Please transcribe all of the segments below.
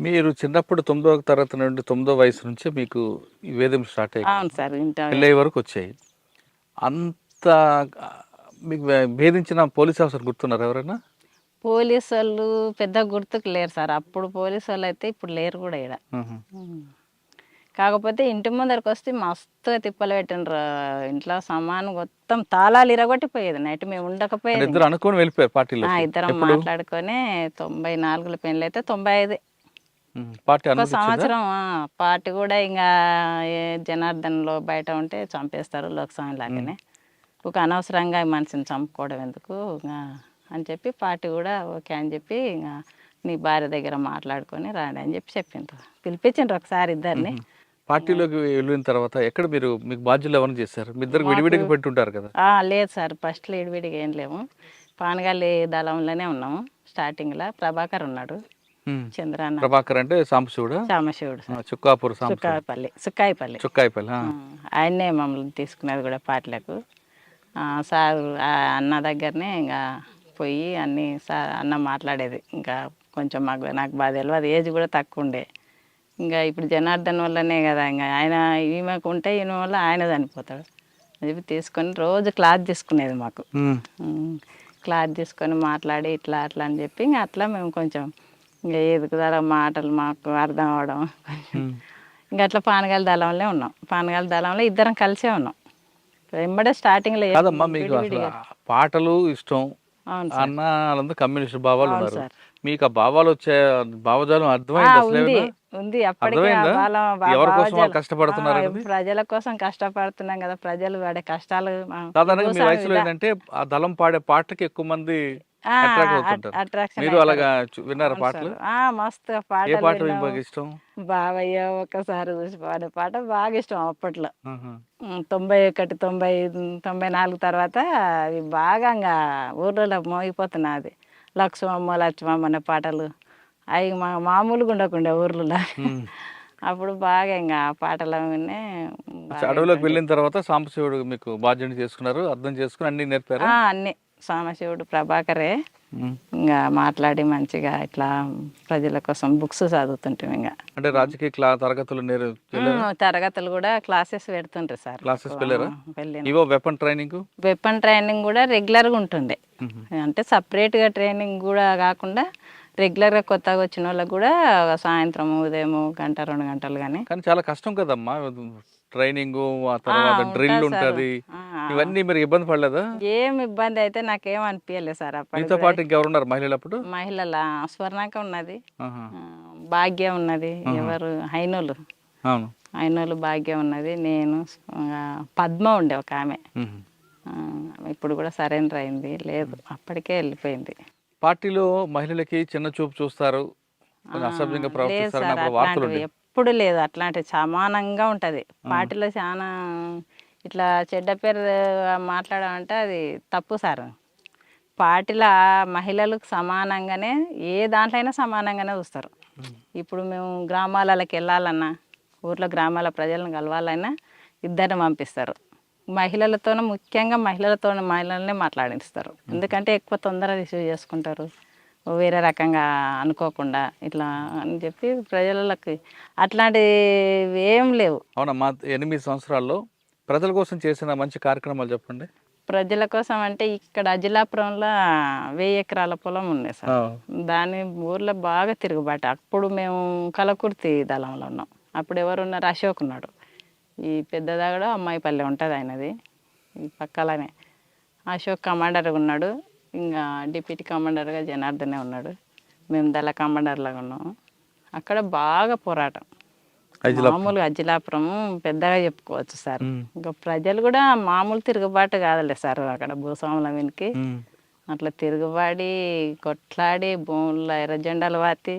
మీరు చిన్నప్పుడు 9వ తరగతి నుండి 9వ వయసు నుంచే మీకు ఈ వేధింపులు స్టార్ట్ అయ్యాయి. అవును సార్. పెళ్ళయ్యే వరకు వచ్చాయి. అంత మీకు భేదించిన పోలీస్ ఆఫీసర్ గుర్తున్నారా ఎవరైనా? పోలీసోళ్ళు పెద్ద గుర్తుకు లేరు సార్. అప్పుడు పోలీసోళ్ళు అయితే ఇప్పుడు లేరు కూడా ఈడ. ఆహా. కాకపోతే ఇంటి ముందరకొస్తే మస్తుగా తిప్పలు పెట్టిండ్రు. ఇంట్లో సామాను మొత్తం తాళాలు ఇరగొట్టిపోయేది. నైట్ మేము అంటే ఉండకపోయేది. ఇద్దరు అనుకొని వెళ్ళిపోయారు పార్టీలోకి. ఇద్దరం ఎప్పుడు? మాట్లాడుకొని 94లో పెళ్ళైతే 95 పార్టీ ఒక అనుమతి ఇచ్చిందా? సంవత్సరం. పార్టీ కూడా ఇంకా జనార్దన్లో బయట ఉంటే చంపేస్తారు లోకస్వామి లాగానే. ఒక అనవసరంగా ఈ మనిషిని చంపుకోవడం ఎందుకు అని చెప్పి పార్టీ కూడా ఓకే అని చెప్పి ఇంకా నీ భార్య దగ్గర మాట్లాడుకొని రాండి అని చెప్పి చెప్పిండ్రు. పిలిపించిండ్రు ఒకసారి ఇద్దరిని. పార్టీలోకి వెళ్ళిన తర్వాత ఎక్కడ మీకు బాధ్యులు ఎవరిని చేశారు? మీ ఇద్దరు విడివిడిగా పెట్టుంటారు కదా? లేదు సార్, ఫస్ట్లో ఇడివిడిగా ఏం లేము. పానగాలి దళంలోనే ఉన్నాము. స్టార్టింగ్లో ప్రభాకర్ ఉన్నాడు, చంద్రాన్న. ప్రభాకర్ అంటే సాంబశివుడా? సాంబశివుడు సార్. చుక్కాపూర్ సుక్కాయిపల్లి చుక్కాయిపల్లి. ఆయన్నే మమ్మల్ని తీసుకున్నది కూడా పార్టీలకు. సార్ అన్న దగ్గరనే ఇంకా పోయి అన్నీ సార్ అన్న మాట్లాడేది. ఇంకా కొంచెం నాకు బాగా తెలియదు, ఏజ్ కూడా తక్కువ ఉండే. ఇంకా ఇప్పుడు జనార్దన్ వల్లనే కదా, ఇంకా ఆయన ఈమెకు ఉంటే ఈయన వల్ల ఆయన చనిపోతాడు అని చెప్పి తీసుకొని రోజు క్లాత్ తీసుకునేది మాకు. క్లాత్ తీసుకొని మాట్లాడి ఇట్లా అట్లా అని చెప్పి ఇంకా అట్లా మేము కొంచెం ఇంకా ఎదుగుదల మాటలు మాకు అర్థం అవడం ఇంకా అట్లా పానగాల దళంలో ఉన్నాం. పానగాల దళంలో ఇద్దరం కలిసే ఉన్నాం. వెంబడే స్టార్టింగ్లో కాదమ్మా, మీకు అసలు పాటలు ఇష్టం, అవును అన్న వాళ్ళందరూ కమ్యూనిస్ట్ భావాలు అవును ఉన్నారు. సార్. మీకు ఆ భావాలు వచ్చే భావజాలం అర్థమైంది అసలు ఉంది ఏమైనా? ఉంది అప్పటికే అర్థమైందా? ఎవరి కోసం భావజాలం. కష్టపడుతున్నారు అనేది? ప్రజల కోసం కష్టపడుతున్నాం కదా, ప్రజలు పడే కష్టాలు సాధారణంగా మీ వయసులో ఏంటంటే ఆ దళం పాడే పాటకి ఎక్కువ మంది అట్రాక్ట్ అవుతుంటారు. అట్రాక్షన్ మీరు అలాగా విన్నారా పాటలు? మస్తు ఏ పాటలు పాట మీకు విన్నాము. బాగా ఇష్టం? బావయ్య ఒకసారి చూసి పాడే పాట బాగా ఇష్టం అప్పట్లో. ఆహా. 91, 90, 94 తర్వాత అవి బాగా ఇంకా ఊర్లలో మోగిపోతున్నది. లక్ష్మమ్మ అనే పాటలు అవి మామూలుగా ఉండకుండా ఊర్లలో. అప్పుడు బాగా ఇంకా పాటలు వినే అడవిలోకి వెళ్ళిన తర్వాత సాంబశివుడు మీకు బాధ్యత చేసుకున్నారు, అర్థం చేసుకుని అన్ని నేర్పారా? అన్నీ సాంబశివుడు ప్రభాకరే ఇంకా మాట్లాడి మంచిగా ఇట్లా ప్రజల కోసం బుక్స్ చదువుతుంటాం. ఇంకా అంటే రాజకీయ తరగతులు తరగతులు కూడా క్లాసెస్ పెడుతుంటారు సార్. క్లాసెస్ వెళ్ళారా? వెళ్ళిన ఇవో వెపన్ ట్రైనింగ్ కూడా రెగ్యులర్గా ఉంటుండే. అంటే సపరేట్గా ట్రైనింగ్ కూడా కాకుండా రెగ్యులర్గా కొత్తగా వచ్చిన వాళ్ళకి కూడా సాయంత్రం ఉదయం 1-2 గంటలు. కానీ చాలా కష్టం కదమ్మా ట్రైనింగ్, ఆ తర్వాత డ్రిల్ ఉంటుంది. ఇవన్నీ మీరు ఇబ్బంది పడలేదా? ఏం ఇబ్బంది అయితే నాకేం అనిపించలేదు సార్. మీతో పాటు ఇంకెవరున్నారు మహిళలు అప్పుడు? మహిళల స్వర్ణాక ఉన్నది, భాగ్య ఉన్నది, ఎవరు హైనోలు భాగ్య ఉన్నది, నేను, పద్మ ఉండే ఒక ఆమె. ఇప్పుడు కూడా సరెండర్ అయింది, లేదు అప్పటికే వెళ్ళిపోయింది. పార్టీలో మహిళలకి చిన్న చూపు చూస్తారు, అసభ్యంగా ప్రవర్తిస్తారు వార్తలు ఎప్పుడు లేదు. అట్లాంటి సమానంగా ఉంటుంది పార్టీలో. చాలా ఇట్లా చెడ్డ పేరు మాట్లాడమంటే అది తప్పు సార్. పార్టీలో మహిళలకు సమానంగానే ఏ దాంట్లో అయినా సమానంగానే చూస్తారు. ఇప్పుడు మేము గ్రామాలకి వెళ్ళాలన్నా, ఊర్లో గ్రామాల ప్రజలను కలవాలన్నా ఇద్దరిని పంపిస్తారు. ముఖ్యంగా మహిళలనే మాట్లాడిస్తారు. ఎందుకంటే ఎక్కువ తొందరగా రిసీవ్ చేసుకుంటారు, వేరే రకంగా అనుకోకుండా ఇట్లా అని చెప్పి ప్రజలకి అట్లాంటివి ఏం లేవు. అవునమ్మా, 8 సంవత్సరాల్లో ప్రజల కోసం చేసిన మంచి కార్యక్రమాలు చెప్పండి. ప్రజల కోసం అంటే ఇక్కడ అజిలాపురంలో 1000 ఎకరాల పొలం ఉంది సార్. దాని ఊర్లో బాగా తిరుగుబాటు. అప్పుడు మేము కలకుర్తి దళంలో ఉన్నాం. అప్పుడు ఎవరున్నారు? అశోక్ ఉన్నాడు. ఈ పెద్దదాగడ అమ్మాయిపల్లి ఉంటుంది ఆయనది, ఈ పక్కలనే. అశోక్ కమాండర్గా ఉన్నాడు. ఇంకా డిప్యూటీ కమాండర్గా జనార్దనే ఉన్నాడు. మేము దళ కమాండర్లాగా ఉన్నాము. అక్కడ బాగా పోరాటం. మామూలుగా అజిలాపురం పెద్దగా చెప్పుకోవచ్చు సార్. ఇంకా ప్రజలు కూడా మామూలు తిరుగుబాటు కాదులే సార్. అక్కడ భూస్వాముల వెనుక అట్లా తిరుగుబాడి కొట్లాడి భూముల్లో ఎర్ర జెండాలు వాతి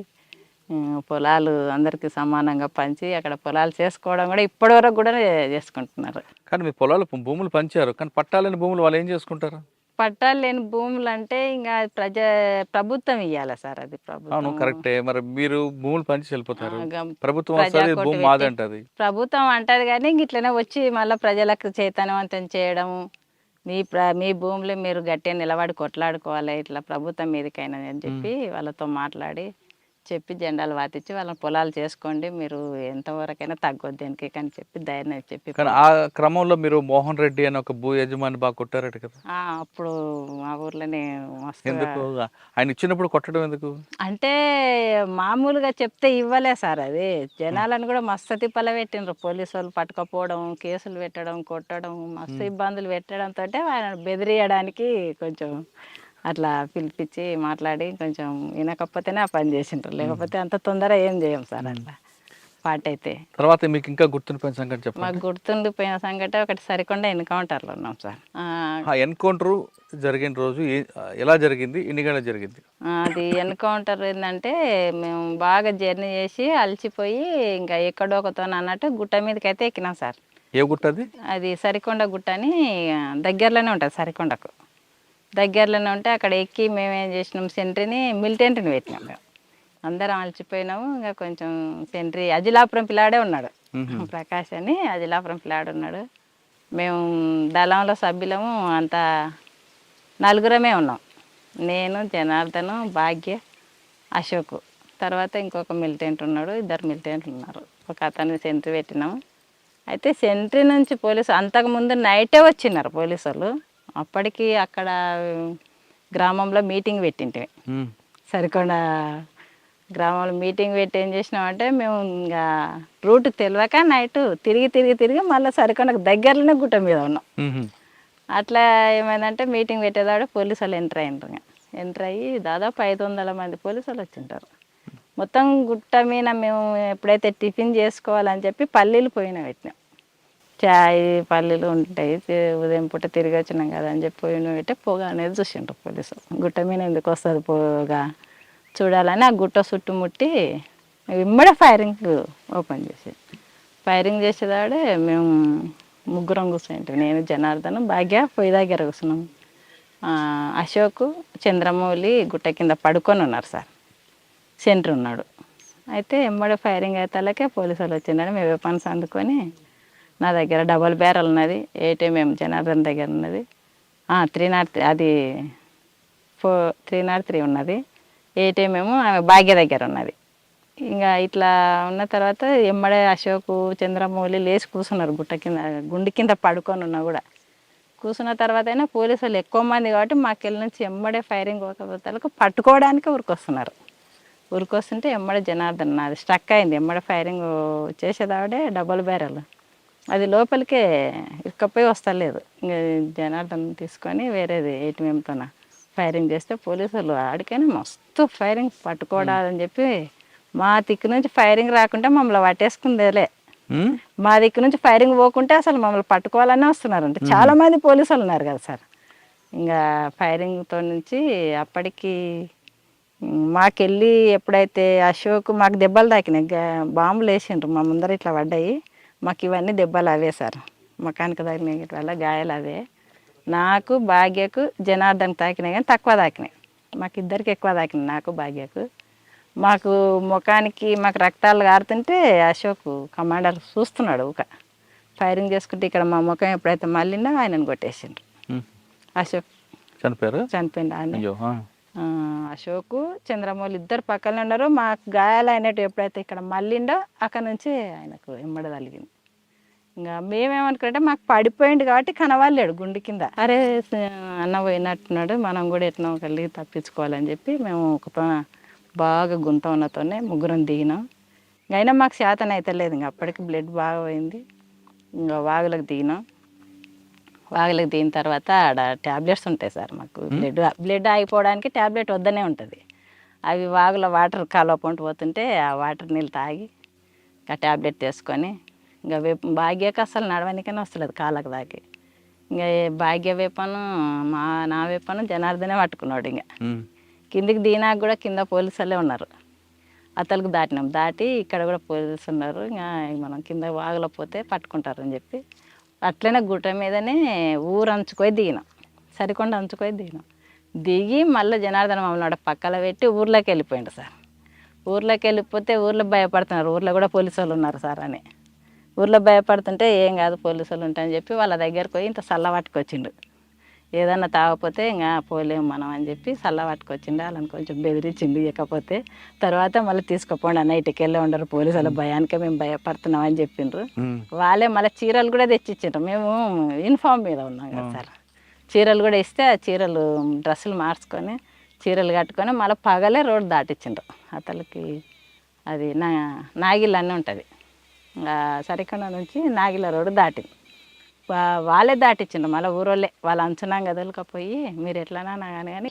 పొలాలు అందరికీ సమానంగా పంచి అక్కడ పొలాలు చేసుకోవడం కూడా ఇప్పటి వరకు కూడా చేసుకుంటున్నారు. కానీ మీ భూములు పంచారు, కానీ పట్టాలని భూములు వాళ్ళు ఏం చేసుకుంటారు? పట్టాలు లేని భూములు అంటే ఇంకా ప్రభుత్వం ఇవ్వాలి సార్. అది ప్రభుత్వం కరెక్టే. మరి మీరు భూములు పంచి వెళ్ళిపోతారు, ప్రభుత్వం ప్రభుత్వం అంటది కానీ ఇట్లనే వచ్చి మళ్ళీ ప్రజలకు చైతన్యవంతం చేయడము, మీ భూములు మీరు గట్టిగా నిలబడి కొట్లాడుకోవాలి ఇట్లా ప్రభుత్వం మీదకైనా అని చెప్పి వాళ్ళతో మాట్లాడి చెప్పి జెండాలు వాతిచ్చి వాళ్ళని పొలాలు చేసుకోండి, మీరు ఎంతవరకైనా తగ్గొద్దు దేనికి అని చెప్పి ధైర్యం చెప్పి కానీ ఆ క్రమంలో మీరు మోహన్ రెడ్డి అని ఒక భూ యజమాని బాగా కొట్టారట కదా? అప్పుడు మా ఊర్లోనే మస్తుగా ఎందుకు ఆయన ఇచ్చినప్పుడు కొట్టడం ఎందుకు? అంటే మామూలుగా చెప్తే ఇవ్వలే సార్, అది జనాలను కూడా మస్తు తిప్పల పెట్టిండ్రు. పోలీసు వాళ్ళు పట్టుకపోవడం, కేసులు పెట్టడం, కొట్టడం, మస్తు ఇబ్బందులు పెట్టడంతో ఆయన బెదిరియడానికి కొంచెం అట్లా పిలిపించి మాట్లాడి కొంచెం వినకపోతేనే ఆ పని చేసిండ్రు, లేకపోతే అంత తొందర ఏం చేయం సార్ అట్లా పాట అయితే. తర్వాత మీకు ఇంకా గుర్తుండిపోయిన సంగతి చెప్పండి. మాకు గుర్తుండిపోయిన సంగతి ఒకటి సరికొండ ఎన్కౌంటర్లో ఉన్నాం సార్. ఆ ఎన్కౌంటర్ జరిగిన రోజు ఎలా జరిగింది, ఎన్ని గంటలకు జరిగింది? అది ఎన్కౌంటర్ ఏంటంటే మేము బాగా జర్నీ చేసి అలసిపోయి ఇంకా ఎక్కడో ఒకతో అన్నట్టు గుట్ట మీదకి అయితే ఎక్కినాం సార్. ఏ గుట్ట అది? అది సరికొండ గుట్ట అని దగ్గరలోనే ఉంటుంది, సరికొండకు దగ్గరలోనే ఉంటే అక్కడ ఎక్కి మేము ఏం చేసినాం, సెంట్రీని మిలిటెంట్ని పెట్టినాం. మేము అందరం అలసిపోయినాము. ఇంకా కొంచెం సెంట్రీ అజిలాపురం పిల్లాడే ఉన్నాడు, ప్రకాష్ అని అజిలాపురం పిల్లాడు ఉన్నాడు. మేము దళంలో సభ్యులము అంతా నలుగురమే ఉన్నాం, నేను, జనార్దను, భాగ్య, అశోక్, తర్వాత ఇంకొక మిలిటెంట్ ఉన్నాడు, ఇద్దరు మిలిటెంట్లు ఉన్నారు. ఒక అతన్ని సెంట్రీ పెట్టినాము. అయితే సెంట్రీ నుంచి పోలీసు అంతకుముందు నైటే వచ్చినారు పోలీసు వాళ్ళు. అప్పటికి అక్కడ గ్రామంలో మీటింగ్ పెట్టింటివి, సరికొండ గ్రామంలో మీటింగ్ పెట్టి ఏం చేసినామంటే మేము ఇంకా రూట్ తెలియక నైట్ తిరిగి మళ్ళీ సరికొండకు దగ్గరలోనే గుట్ట మీద ఉన్నాం. అట్లా ఏమైందంటే మీటింగ్ పెట్టేదాడు పోలీసు వాళ్ళు ఎంటర్ అయ్యి దాదాపు 500 మంది పోలీసు వాళ్ళు వచ్చింటారు. మొత్తం గుట్ట మీద మేము ఎప్పుడైతే టిఫిన్ చేసుకోవాలని చెప్పి పల్లీలు పెట్టినాం. చాయ్ పల్లీలు ఉంటాయి, ఉదయం పూట తిరిగి వచ్చినాం కదా అని చెప్పి పెట్టే పొగ అనేది చూసిండ్రు పోలీసు. గుట్ట మీద ఎందుకు వస్తుంది పొగ చూడాలని ఆ గుట్ట చుట్టుముట్టి ఇమ్మడే ఫైరింగ్ ఓపెన్ ఫైరింగ్ చేసేదాడే మేము ముగ్గురం కూర్చుంటాం, నేను, జనార్దన్, భాగ్య పొయ్యి దగ్గర కూర్చున్నాం. అశోక్, చంద్రమౌళి గుట్ట కింద పడుకొని ఉన్నారు సార్, సెంటర్ ఉన్నాడు. అయితే ఎమ్మడే ఫైరింగ్ అయితే పోలీసు వాళ్ళు వచ్చిందని మేము వెపన్స్ అందుకొని, నా దగ్గర డబల్ బ్యారల్ ఉన్నది, ఏటీఎం జనార్దన్ దగ్గర ఉన్నది, 303 అది 303 ఉన్నది, ఏటీఎం ఆమె భాగ్య దగ్గర ఉన్నది. ఇంకా ఇట్లా ఉన్న తర్వాత ఎమ్మడే అశోక్, చంద్రమౌళి లేచి కూర్చున్నారు గుట్ట కింద, గుండి కింద పడుకొని ఉన్నా కూడా. కూర్చున్న తర్వాత అయినా పోలీసు వాళ్ళు ఎక్కువ మంది కాబట్టి మాకెళ్ళి నుంచి ఎమ్మడే ఫైరింగ్ పోకపోతే పట్టుకోవడానికి ఉరికొస్తుంటే ఎమ్మడే జనార్దన్ అది స్ట్రక్ అయింది. ఎమ్మడే ఫైరింగ్ చేసేదావిడే డబల్ బ్యారల్, అది లోపలికే ఇక్కపోయి వస్తలేదు. ఇంకా జనార్దన్ తీసుకొని వేరేది ఏటీఎంతో ఫైరింగ్ చేస్తే పోలీసు వాళ్ళు ఆడికైనా మస్తు ఫైరింగ్ పట్టుకోవడాలని చెప్పి మా దిక్కు నుంచి ఫైరింగ్ రాకుంటే మమ్మల్ని పట్టేసుకుందేలే. మా దిక్కు నుంచి ఫైరింగ్ పోకుంటే అసలు మమ్మల్ని పట్టుకోవాలనే వస్తున్నారు. అంటే చాలా మంది పోలీసులు ఉన్నారు కదా సార్. ఇంకా ఫైరింగ్తో నుంచి అప్పటికి మాకెళ్ళి ఎప్పుడైతే అశోక్ మాకు దెబ్బలు తాకినాయి, బాంబులు వేసిండ్రు మా ముందర ఇట్లా పడ్డాయి, మాకు ఇవన్నీ దెబ్బలు అవే సార్, మకానికి తాకినాయి వల్ల గాయాలు అవే. నాకు, భాగ్యకు, జనార్దన్ తాకినాయి కానీ తక్కువ తాకినాయి, మాకు ఇద్దరికి ఎక్కువ తాకినాయి, నాకు, భాగ్యకు. మాకు ముఖానికి మాకు రక్తాలు కారుతుంటే అశోక్ కమాండర్ చూస్తున్నాడు ఊక ఫైరింగ్ చేసుకుంటే, ఇక్కడ మా ముఖం ఎప్పుడైతే మళ్ళీందో ఆయనను కొట్టేసిండ్రు. అశోక్ చనిపోయిండు ఆయన. అశోక్, చంద్రమౌళి ఇద్దరు పక్కనే ఉన్నారు. మాకు గాయాలు అయినట్టు ఎప్పుడైతే ఇక్కడ మళ్ళీండో అక్కడ నుంచి ఆయనకు ఎమ్మడ తగిలింది. ఇంకా మేమేమనుకుంటే మాకు పడిపోయింది కాబట్టి కనవాలేడు గుండె కింద. అరే అన్న పోయినట్టున్నాడు, మనం కూడా ఎట్లా కలిగి తప్పించుకోవాలని చెప్పి మేము ఒక బాగా గుంత ఉన్నతోనే ముగ్గురం దిగినాం. అయినా మాకు శాతం అయితే లేదు, ఇంకా అప్పటికి బ్లడ్ బాగా పోయింది. ఇంకా వాగులకు దిగినాం. వాగులకు దిగిన తర్వాత ఆడ ట్యాబ్లెట్స్ ఉంటాయి సార్ మాకు, బ్లడ్ ఆగిపోవడానికి ట్యాబ్లెట్ వద్దనే ఉంటుంది. అవి వాగుల వాటర్ కాలువ పొంటి పోతుంటే ఆ వాటర్ నీళ్ళు తాగి ఆ ట్యాబ్లెట్ తీసుకొని ఇంకా భాగ్యకు అసలు నడవనికనే వస్తలేదు కాళ్ళకు దాకి. ఇంకా భాగ్య వేపను నా వేపను జనార్దనే పట్టుకున్నాడు. ఇంకా కిందికి దిగినాక కూడా కింద పోలీసులే ఉన్నారు. అతలకు దాటినాం, దాటి ఇక్కడ కూడా పోలీసు ఉన్నారు. ఇంకా మనం కింద వాగులో పోతే పట్టుకుంటారని చెప్పి అట్లనే గుట్ట మీదనే ఊరు అంచుకొని దిగినాం, సరికొండ అంచుకొని దిగినాం. దిగి మళ్ళీ జనార్దన్ మమ్మల్ని పక్కన పెట్టి ఊర్లోకి వెళ్ళిపోయిండు సార్. ఊర్లోకి వెళ్ళిపోతే ఊర్లో భయపడుతున్నారు, ఊర్లో కూడా పోలీసు వాళ్ళు ఉన్నారు సార్ అని. ఊర్లో భయపడుతుంటే ఏం కాదు పోలీసు వాళ్ళు ఉంటాయని చెప్పి వాళ్ళ దగ్గరకు పోయి ఇంత సల్ల పట్టుకొచ్చిండు. ఏదన్నా తాగకపోతే ఇంకా పోలేము మనం అని చెప్పి సల్ల పట్టుకొచ్చిండు. వాళ్ళని కొంచెం బెదిరించిండు. ఇకపోతే తర్వాత మళ్ళీ తీసుకుపోండి అన్న, ఇటుకి వెళ్ళే ఉండరు పోలీసుల భయానికే మేము భయపడుతున్నాం అని చెప్పిండ్రు. వాళ్ళే మళ్ళీ చీరలు కూడా తెచ్చిచ్చిండ్రు. మేము యూనిఫామ్ మీద ఉన్నాం కదా సార్, చీరలు కూడా ఇస్తే ఆ చీరలు డ్రెస్సులు మార్చుకొని చీరలు కట్టుకొని మళ్ళీ పగలే రోడ్డు దాటిచ్చిండ్రు. అతనికి అది నాగిల్ అని ఉంటుంది, సరికొండ నుంచి నాగిల రోడ్డు దాటి వాళ్ళే దాటిచ్చిండ్రు. మళ్ళీ ఊరోళ్ళే వాళ్ళ అంచునాంగ వదలకపోయి మీరు ఎట్లనా కానీ